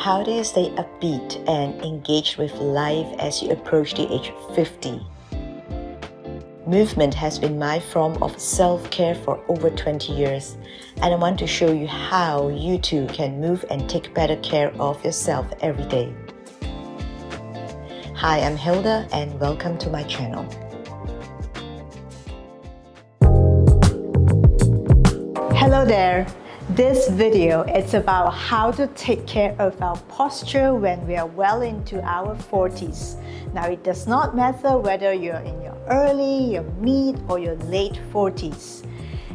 How do you stay upbeat and engaged with life as you approach the age of 50? Movement has been my form of self-care for over 20 years, and I want to show you how you too can move and take better care of yourself every day. Hi, I'm Hilda and welcome to my channel. Hello there. This video is about how to take care of our posture when we are well into our 40s. Now, it does not matter whether you're in your early, your mid, or your late 40s.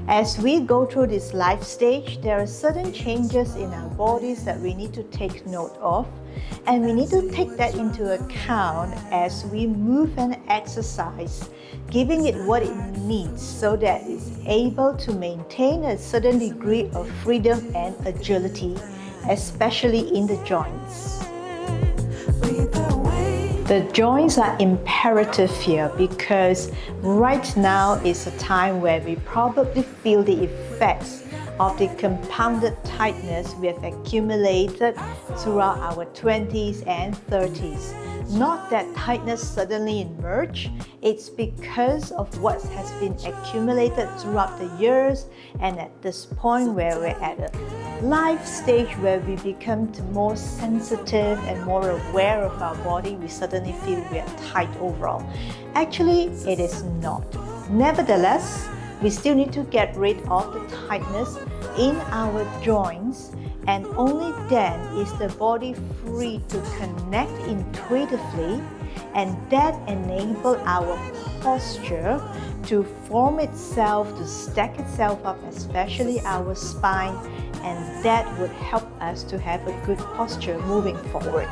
As we go through this life stage, there are certain changes in our bodies that we need to take note of, and we need to take that into account as we move and exercise, giving it what it needs so that it's able to maintain a certain degree of freedom and agility, especially in the joints. The joints are imperative here because right now is a time where we probably feel the effects of the compounded tightness we have accumulated throughout our 20s and 30s. Not that tightness suddenly emerged, it's because of what has been accumulated throughout the years, and at this point where we're at a life stage where we become more sensitive and more aware of our body, we suddenly feel we are tight overall. Actually, it is not. Nevertheless, we still need to get rid of the tightness in our joints, and only then is the body free to connect intuitively, and that enable our posture to form itself, to stack itself up, especially our spine, and that would help us to have a good posture moving forward.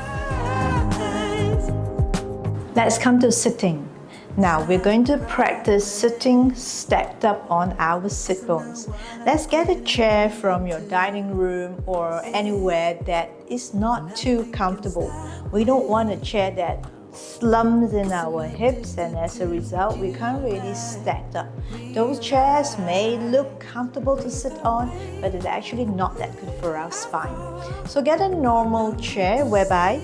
Let's come to sitting. Now we're going to practice sitting stacked up on our sit bones. Let's get a chair from your dining room or anywhere that is not too comfortable. We don't want a chair that slumps in our hips, and as a result we can't really stack up. Those chairs may look comfortable to sit on, but it's actually not that good for our spine. So get a normal chair whereby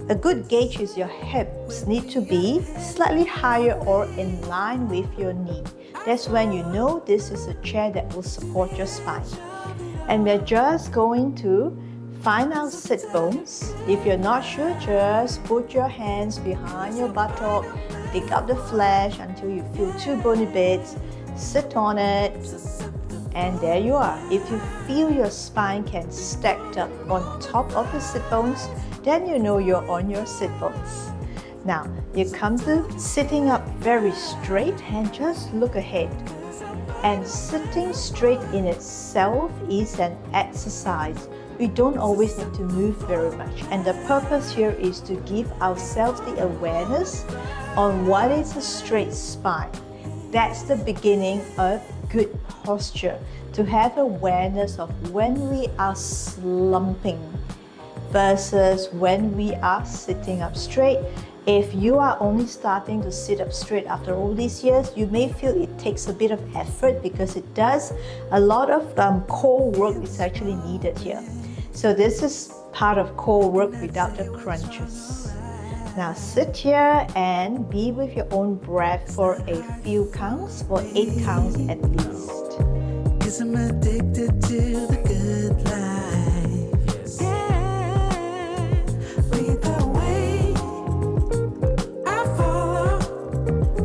a good gauge is your hips need to be slightly higher or in line with your knee. That's when you know this is a chair that will support your spine. And we're just going to find our sit bones. If you're not sure, just put your hands behind your buttock, pick up the flesh until you feel two bony bits, sit on it, and there you are. If you feel your spine can stack up on top of the sit bones, then you know you're on your sit bones. Now, you come to sitting up very straight and just look ahead. And sitting straight in itself is an exercise. We don't always need to move very much. And the purpose here is to give ourselves the awareness on what is a straight spine. That's the beginning of good posture, to have awareness of when we are slumping versus when we are sitting up straight. If you are only starting to sit up straight after all these years, you may feel it takes a bit of effort because it does. A lot of core work is actually needed here. So this is part of core work without the crunches. Now sit here and be with your own breath for a few counts, for 8 counts at least. 'Cause I'm addicted to the good life. Yeah. Lead the way. I follow.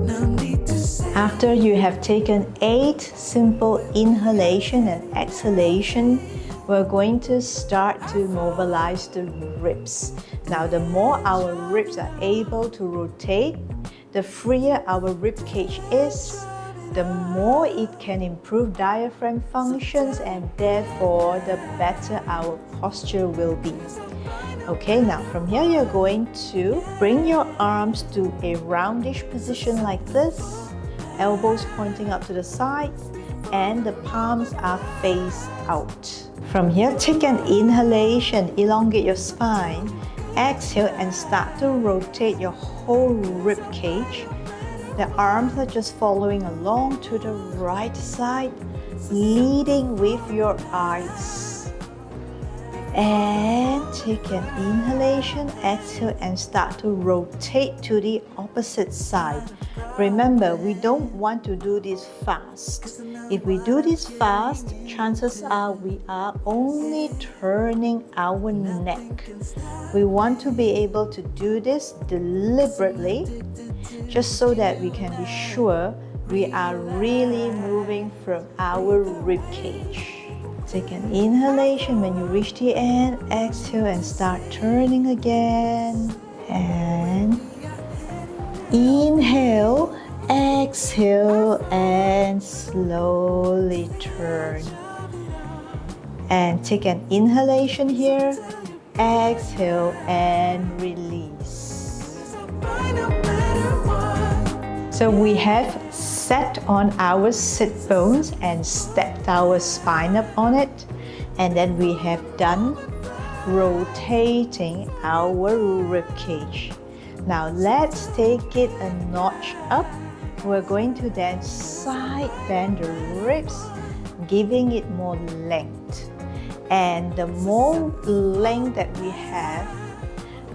No need to say. After you have taken 8 simple inhalation and exhalation, we're going to start to mobilize the ribs. Now, the more our ribs are able to rotate, the freer our rib cage is, the more it can improve diaphragm functions, and therefore the better our posture will be. Okay, now from here you're going to bring your arms to a roundish position like this, elbows pointing up to the sides, and the palms are face out. From here, take an inhalation, elongate your spine, exhale and start to rotate your whole rib cage. The arms are just following along to the right side, leading with your eyes. And take an inhalation, exhale, and start to rotate to the opposite side. Remember, we don't want to do this fast. If we do this fast, chances are we are only turning our neck. We want to be able to do this deliberately, just so that we can be sure we are really moving from our rib cage. Take an inhalation. When you reach the end, exhale and start turning again. And inhale, exhale, and slowly turn. And take an inhalation here, exhale, and release. So we have sat on our sit bones and stepped our spine up on it, and then we have done rotating our rib cage. Now let's take it a notch up. We're going to then side bend the ribs, giving it more length. And the more length that we have,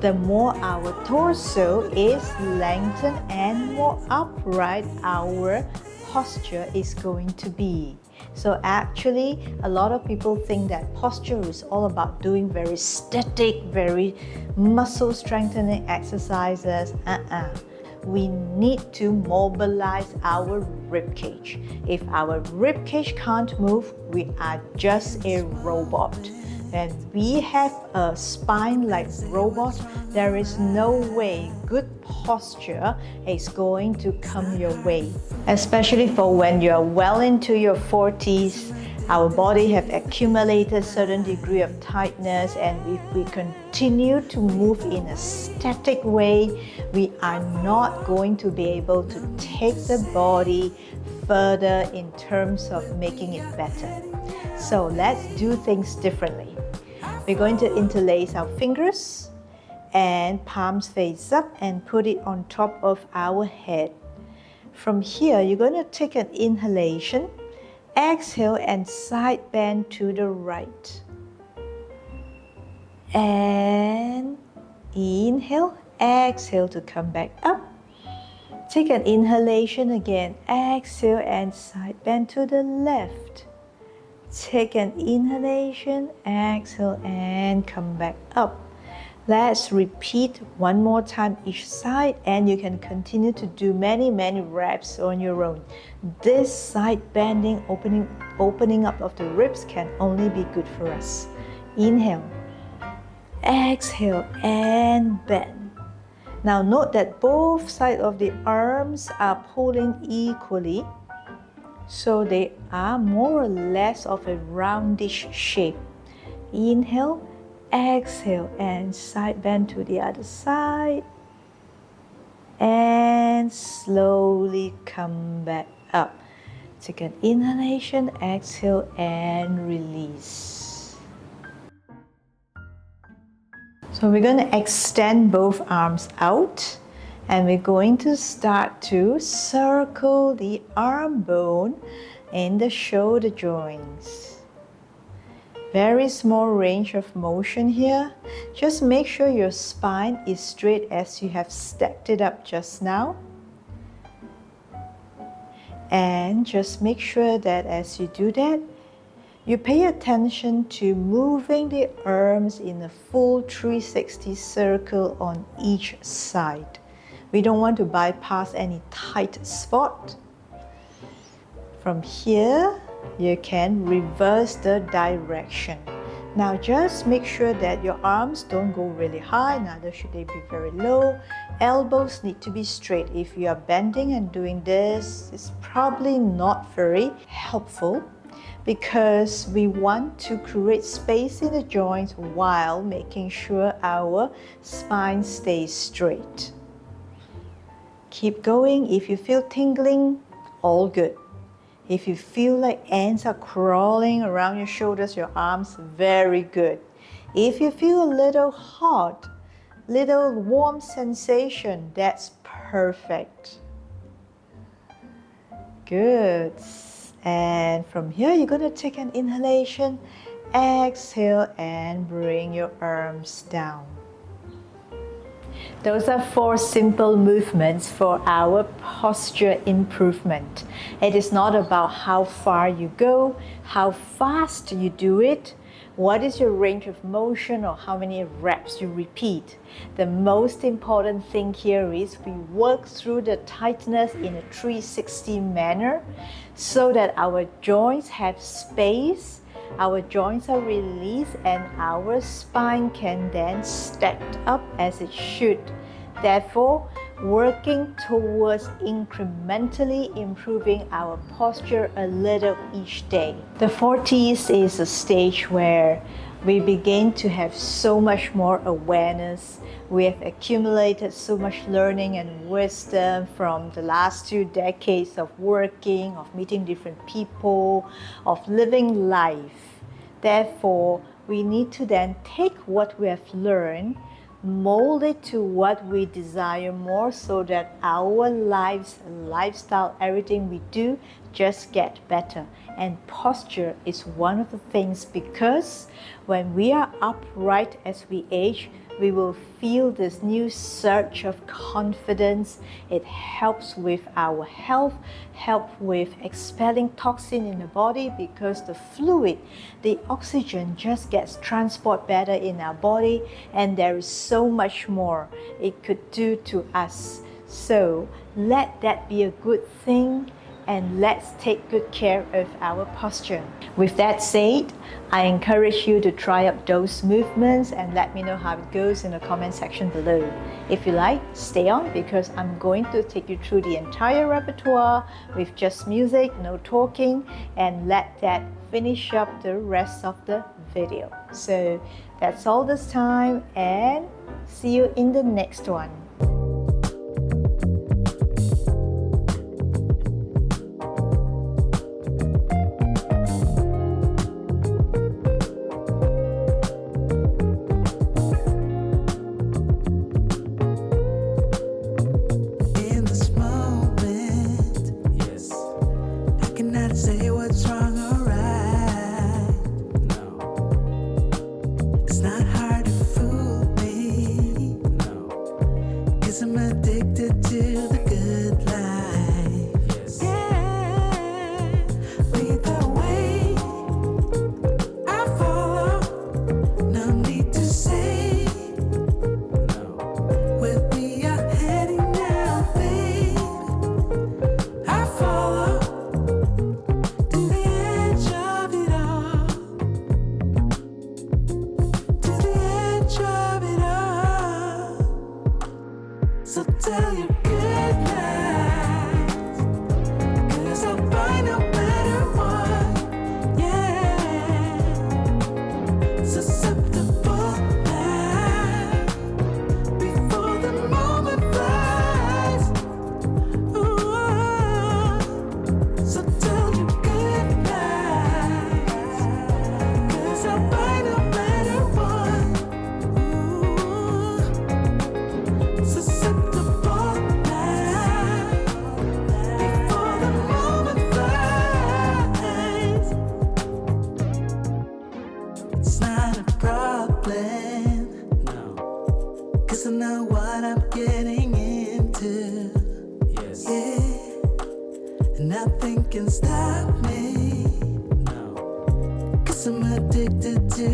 the more our torso is lengthened and more upright our posture is going to be. So actually, a lot of people think that posture is all about doing very static, very muscle strengthening exercises. We need to mobilize our rib cage. If our rib cage can't move, we are just a robot. And we have a spine like robot, there is no way good posture is going to come your way. Especially for when you're well into your 40s, our body have accumulated certain degree of tightness, and if we continue to move in a static way, we are not going to be able to take the body further in terms of making it better. So let's do things differently. We're going to interlace our fingers and palms face up and put it on top of our head. From here, you're going to take an inhalation, exhale and side bend to the right. And inhale, exhale to come back up. Take an inhalation again, exhale and side bend to the left. Take an inhalation, exhale and come back up. Let's repeat one more time each side, and you can continue to do many reps on your own. This side bending, opening up of the ribs can only be good for us. Inhale, exhale and bend. Now note that both sides of the arms are pulling equally, so they are more or less of a roundish shape. Inhale, exhale and side bend to the other side, and slowly come back up. Take an inhalation, exhale and release. So we're going to extend both arms out, and we're going to start to circle the arm bone in the shoulder joints. Very small range of motion here. Just make sure your spine is straight as you have stacked it up just now. And just make sure that as you do that, you pay attention to moving the arms in a full 360 circle on each side. We don't want to bypass any tight spot. From here, you can reverse the direction. Now just make sure that your arms don't go really high, neither should they be very low. Elbows need to be straight. If you are bending and doing this, it's probably not very helpful, because we want to create space in the joints while making sure our spine stays straight. Keep going. If you feel tingling, all good. If you feel like ants are crawling around your shoulders, your arms, very good. If you feel a little hot, little warm sensation, that's perfect. Good. And from here, you're going to take an inhalation, Exhale and bring your arms down. Those are 4 simple movements for our posture improvement. It is not about how far you go, how fast you do it, what is your range of motion, or how many reps you repeat. The most important thing here is we work through the tightness in a 360 manner so that our joints have space, our joints are released, and our spine can then stack up as it should. Therefore, working towards incrementally improving our posture a little each day. The 40s is a stage where we begin to have so much more awareness. We have accumulated so much learning and wisdom from the last 2 decades of working, of meeting different people, of living life. Therefore, we need to then take what we have learned, mold it to what we desire more so that our lives, lifestyle, everything we do just get better. And posture is one of the things, because when we are upright as we age, we will feel this new surge of confidence. It helps with our health, help with expelling toxin in the body, because the fluid, the oxygen just gets transported better in our body, and there is so much more it could do to us. So let that be a good thing, and let's take good care of our posture. With that said, I encourage you to try out those movements and let me know how it goes in the comment section below. If you like, stay on, because I'm going to take you through the entire repertoire with just music, no talking, and let that finish up the rest of the video. So that's all this time, and see you in the next one. In this moment, yes, I cannot say what's wrong or right. No, it's not hard to fool me. No, 'cause I'm addicted to the good life. Yes. Yeah, lead the way, I follow. No need to say. No, where we are heading now, babe, I follow to the edge of it all, to the edge of it all. So tell your good lies, 'cause I'll buy no better one. Yeah, susceptible now, before the moment flies. Ooh, so tell your good lies, 'cause I'll buy no better one. Ooh, susceptible now, before the moment flies. It's not a problem, no, 'cause I know what I'm getting into. Yes. Yeah, and nothing can stop me. No, 'cause I'm addicted to